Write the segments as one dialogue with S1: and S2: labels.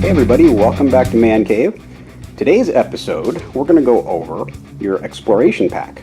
S1: Hey everybody, welcome back to Man Cave. Today's episode, we're going to go over your exploration pack.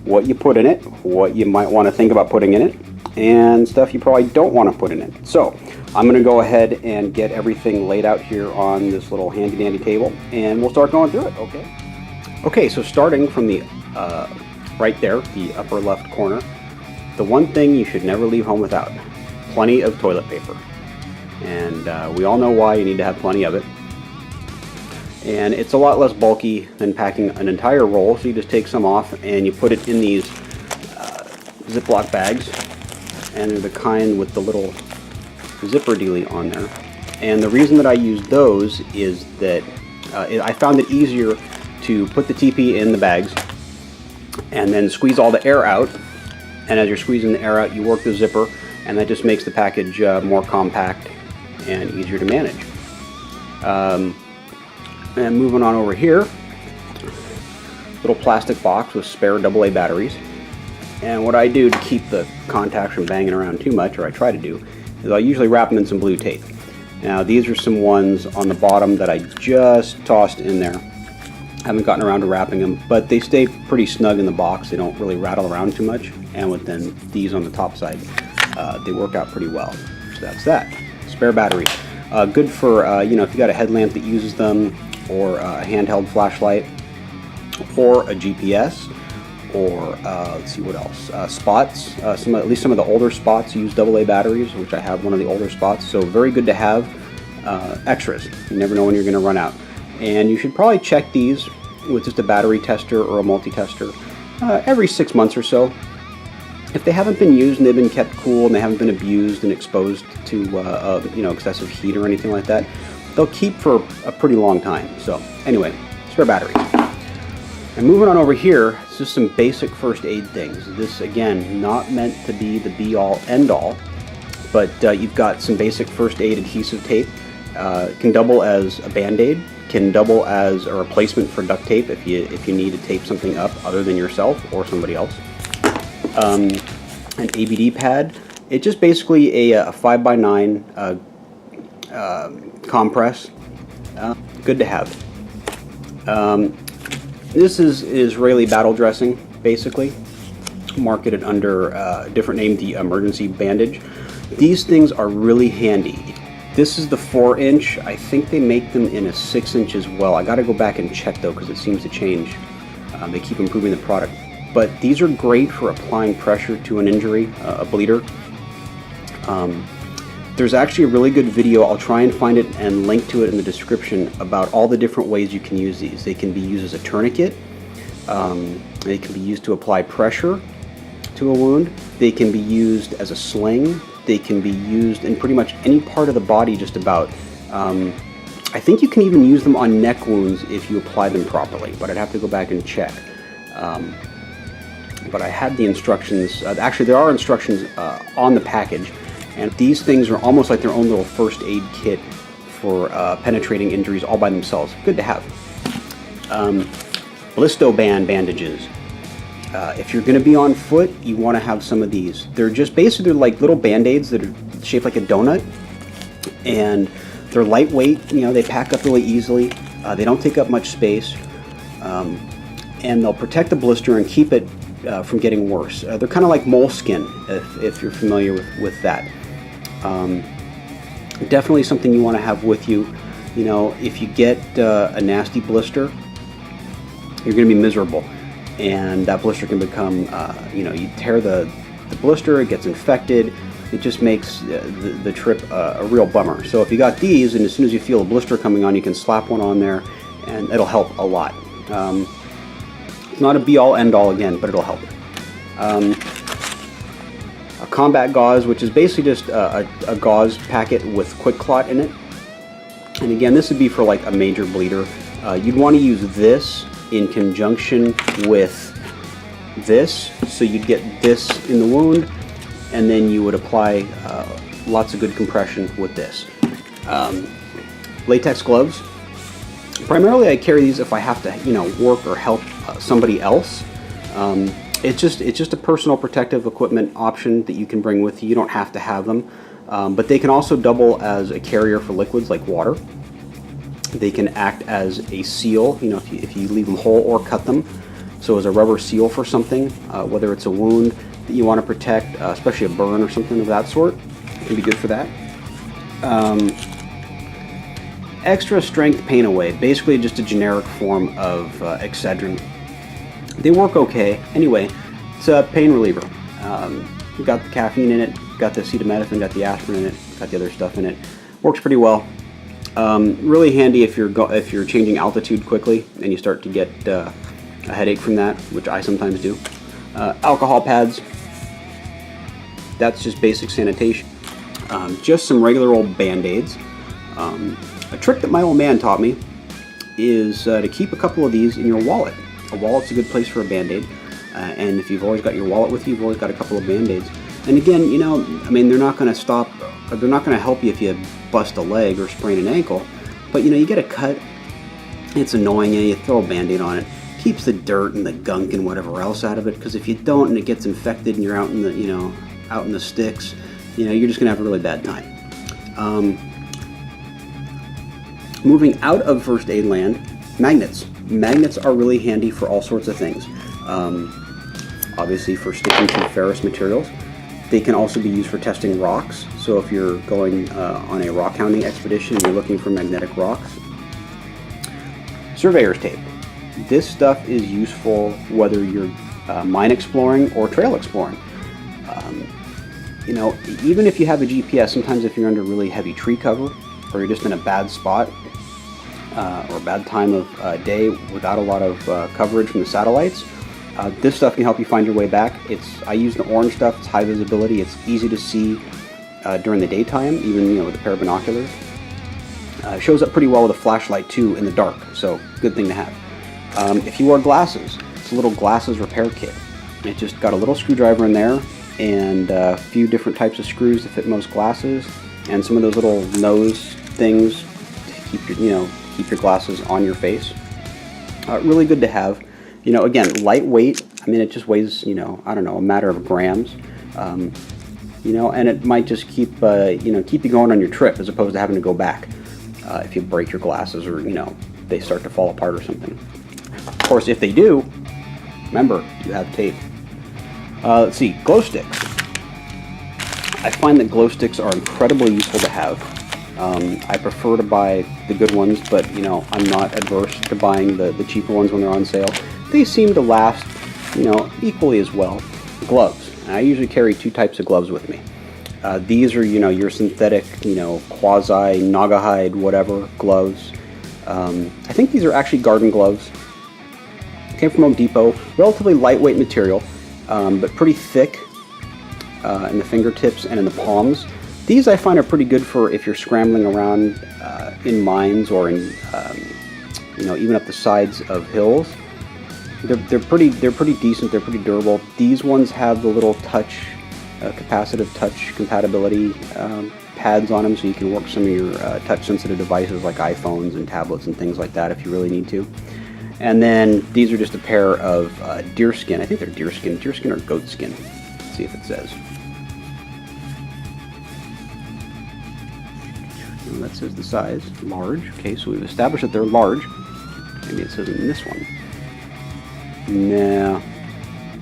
S1: What you put in it, what you might want to think about putting in it, and stuff you probably don't want to put in it. So, I'm going to go ahead and get everything laid out here on this little handy dandy table, and we'll start going through it, okay? Okay, so starting from the right there, the upper left corner, the one thing you should never leave home without, plenty of toilet paper. And we all know why you need to have plenty of it. And it's a lot less bulky than packing an entire roll, so you just take some off and you put it in these Ziploc bags. And they're the kind with the little zipper dealie on there. And the reason that I use those is that I found it easier to put the TP in the bags and then squeeze all the air out. And as you're squeezing the air out, you work the zipper, and that just makes the package more compact and easier to manage. And moving on over here, little plastic box with spare AA batteries. And what I do to keep the contacts from banging around too much, or I try to do, is I usually wrap them in some blue tape. Now these are some ones on the bottom that I just tossed in there. Haven't gotten around to wrapping them, but they stay pretty snug in the box. They don't really rattle around too much. And with then these on the top side, they work out pretty well. So that's that. Spare batteries. Good for, you know, if you got a headlamp that uses them, or a handheld flashlight, or a GPS, or let's see what else. Spots. At least some of the older spots use AA batteries, which I have one of the older spots. So very good to have extras. You never know when you're going to run out. And you should probably check these with just a battery tester or a multi-tester every 6 months or so. If they haven't been used and they've been kept cool and they haven't been abused and exposed to you know, excessive heat or anything like that, they'll keep for a pretty long time. So anyway, spare batteries. And moving on over here, it's just some basic first aid things. This again, not meant to be the be-all end-all, but you've got some basic first aid adhesive tape. It can double as a Band-Aid, can double as a replacement for duct tape if you need to tape something up other than yourself or somebody else. An ABD pad. It's just basically a 5x9 compress. Good to have. This is Israeli battle dressing, basically, marketed under a different name, the emergency bandage. These things are really handy. This is the 4-inch. I think they make them in a 6-inch as well. I got to go back and check though, because it seems to change. They keep improving the product. But these are great for applying pressure to an injury, a bleeder. There's actually a really good video, I'll try and find it and link to it in the description, about all the different ways you can use these. They can be used as a tourniquet, they can be used to apply pressure to a wound, they can be used as a sling, they can be used in pretty much any part of the body just about. I think you can even use them on neck wounds if you apply them properly, but I'd have to go back and check. But I had the instructions, actually there are instructions on the package, and these things are almost like their own little first aid kit for penetrating injuries all by themselves. Good to have. Blisto band bandages. If you're going to be on foot, you want to have some of these. They're just basically like little band-aids that are shaped like a donut, and they're lightweight, you know, they pack up really easily, they don't take up much space, and they'll protect the blister and keep it from getting worse. They're kind of like moleskin, if you're familiar with that. Definitely something you want to have with you. You know, if you get a nasty blister, you're going to be miserable, and that blister can become, you know, you tear the blister, it gets infected, it just makes the trip a real bummer. So if you got these, and as soon as you feel a blister coming on, you can slap one on there, and it'll help a lot. It's not a be-all, end-all again, but it'll help. A combat gauze, which is basically just a gauze packet with quick clot in it. And again, this would be for like a major bleeder. You'd want to use this in conjunction with this, so you'd get this in the wound, and then you would apply lots of good compression with this. Latex gloves. Primarily I carry these if I have to, you know, work or help somebody else. It's just a personal protective equipment option that you can bring with you. You don't have to have them, but they can also double as a carrier for liquids like water. They can act as a seal, you know, if you leave them whole or cut them. So as a rubber seal for something, whether it's a wound that you want to protect, especially a burn or something of that sort, it can be good for that. Extra strength pain away, basically just a generic form of Excedrin. They work okay. Anyway, it's a pain reliever. Got the caffeine in it, got the acetaminophen, got the aspirin in it, got the other stuff in it. Works pretty well. Really handy if you're changing altitude quickly and you start to get a headache from that, which I sometimes do. Alcohol pads. That's just basic sanitation. Just some regular old Band-Aids. A trick that my old man taught me is to keep a couple of these in your wallet. A wallet's a good place for a Band-Aid. And if you've always got your wallet with you, you've always got a couple of Band-Aids. And again, you know, I mean, they're not going to stop, or they're not going to help you if you bust a leg or sprain an ankle. But, you know, you get a cut, it's annoying, and you throw a Band-Aid on it. Keeps the dirt and the gunk and whatever else out of it, because if you don't and it gets infected and you're out in the, you know, out in the sticks, you know, you're just going to have a really bad time. Moving out of first aid land, magnets. Magnets are really handy for all sorts of things. Obviously for sticking to ferrous materials. They can also be used for testing rocks. So if you're going on a rock hounding expedition and you're looking for magnetic rocks. Surveyor's tape. This stuff is useful whether you're mine exploring or trail exploring. You know, even if you have a GPS, sometimes if you're under really heavy tree cover or you're just in a bad spot or a bad time of day without a lot of coverage from the satellites, this stuff can help you find your way back. I use the orange stuff. It's high visibility. It's easy to see during the daytime, even, you know, with a pair of binoculars. It shows up pretty well with a flashlight too in the dark, so good thing to have. If you wear glasses, it's a little glasses repair kit. It just got a little screwdriver in there and a few different types of screws to fit most glasses, and some of those little nose things to keep your, you know, keep your glasses on your face. Really good to have. You know, again, lightweight. I mean, it just weighs, you know, I don't know, a matter of grams. You know, and it might just keep, you know, keep you going on your trip as opposed to having to go back if you break your glasses or, you know, they start to fall apart or something. Of course, if they do, remember, you have tape. Let's see, glow sticks. I find that glow sticks are incredibly useful to have. I prefer to buy the good ones, but, you know, I'm not adverse to buying the cheaper ones when they're on sale. They seem to last, you know, equally as well. Gloves. I usually carry two types of gloves with me. These are, you know, your synthetic, you know, quasi, naga hide, whatever gloves. I think these are actually garden gloves. Came from Home Depot. Relatively lightweight material, but pretty thick in the fingertips and in the palms. These I find are pretty good for if you're scrambling around in mines or in, you know, even up the sides of hills. They're pretty decent. They're pretty durable. These ones have the little touch, capacitive touch compatibility pads on them, so you can work some of your touch-sensitive devices like iPhones and tablets and things like that if you really need to. And then these are just a pair of deerskin. I think they're deerskin or goat skin. Let's see if it says. And that says the size, large. Okay, so we've established that they're large. Maybe it says in this one. No,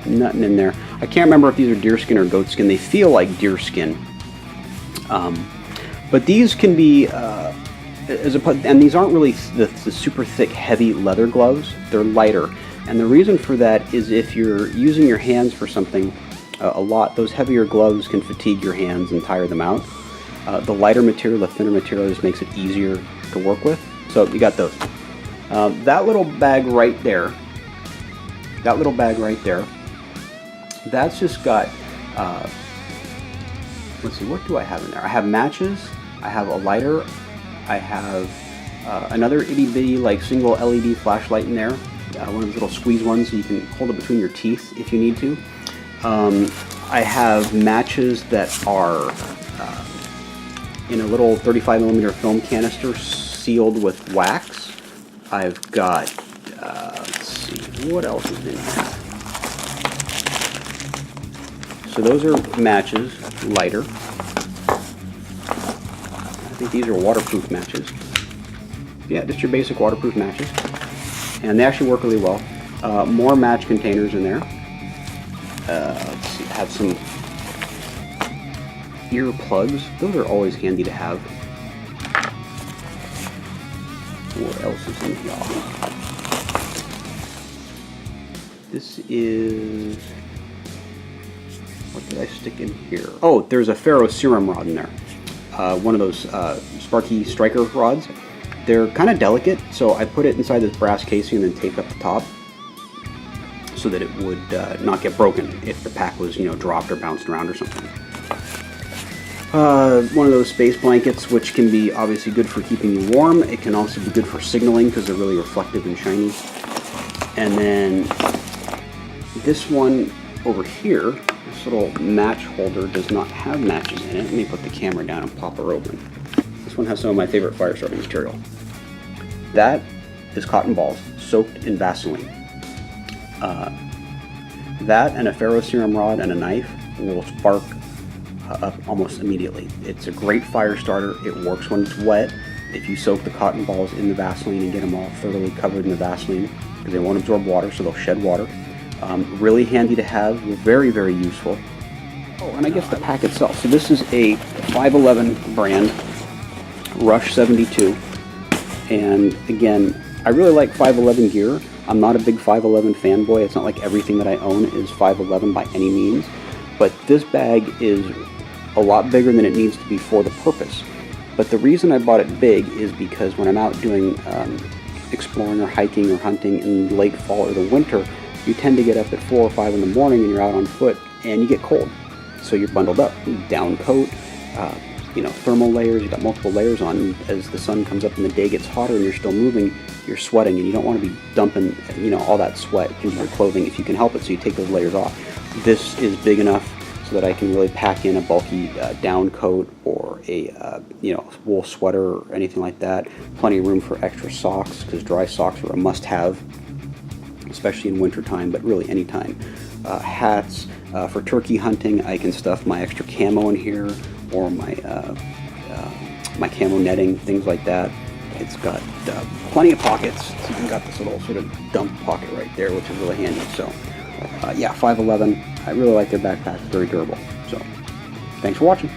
S1: nothing in there. I can't remember if these are deerskin or goat skin. They feel like deerskin. But these can be, and these aren't really the super thick, heavy leather gloves. They're lighter. And the reason for that is if you're using your hands for something a lot, those heavier gloves can fatigue your hands and tire them out. The lighter material, the thinner material, just makes it easier to work with. So you got those. That little bag right there, that's just got, let's see, what do I have in there? I have matches, I have a lighter, I have another itty bitty like single LED flashlight in there, one of those little squeeze ones so you can hold it between your teeth if you need to. I have matches that are in a little 35mm film canister sealed with wax. I've got, let's see, what else is in here? So those are matches, lighter. I think these are waterproof matches. yeah, just your basic waterproof matches. And they actually work really well. More match containers in there. Let's see, have some ear plugs. Those are always handy to have. What else is in here? This is... what did I stick in here? Oh, there's a ferro serum rod in there. One of those Sparky striker rods. They're kind of delicate, so I put it inside this brass casing and then taped up the top so that it would not get broken if the pack was, you know, dropped or bounced around or something. One of those space blankets, which can be obviously good for keeping you warm. It can also be good for signaling because they're really reflective and shiny. And then this one over here, this little match holder does not have matches in it. Let me put the camera down and pop her open. This one has some of my favorite fire starting material. That is cotton balls soaked in Vaseline. That and a ferro serum rod and a knife will spark up almost immediately. It's a great fire starter. It works when it's wet. If you soak the cotton balls in the Vaseline and get them all thoroughly covered in the Vaseline, because they won't absorb water, so they'll shed water. Really handy to have, very, very useful. Oh, and I guess the pack itself. So this is a 511 brand, Rush 72. And again, I really like 511 gear. I'm not a big 511 fanboy. It's not like everything that I own is 511 by any means. But this bag is a lot bigger than it needs to be for the purpose. But the reason I bought it big is because when I'm out doing exploring or hiking or hunting in the late fall or the winter, you tend to get up at 4 or 5 in the morning and you're out on foot and you get cold. So you're bundled up, down coat, you know, thermal layers, you've got multiple layers on. As the sun comes up and the day gets hotter and you're still moving, you're sweating and you don't want to be dumping, you know, all that sweat into your clothing if you can help it, so you take those layers off. This is big enough so that I can really pack in a bulky down coat or a you know, wool sweater or anything like that. Plenty of room for extra socks, because dry socks are a must-have, especially in winter time, but really any time. Hats. For turkey hunting, I can stuff my extra camo in here, or my my camo netting, things like that. It's got plenty of pockets. So you can got this little sort of dump pocket right there, which is really handy. So yeah, 511. I really like their backpack. It's very durable. So thanks for watching.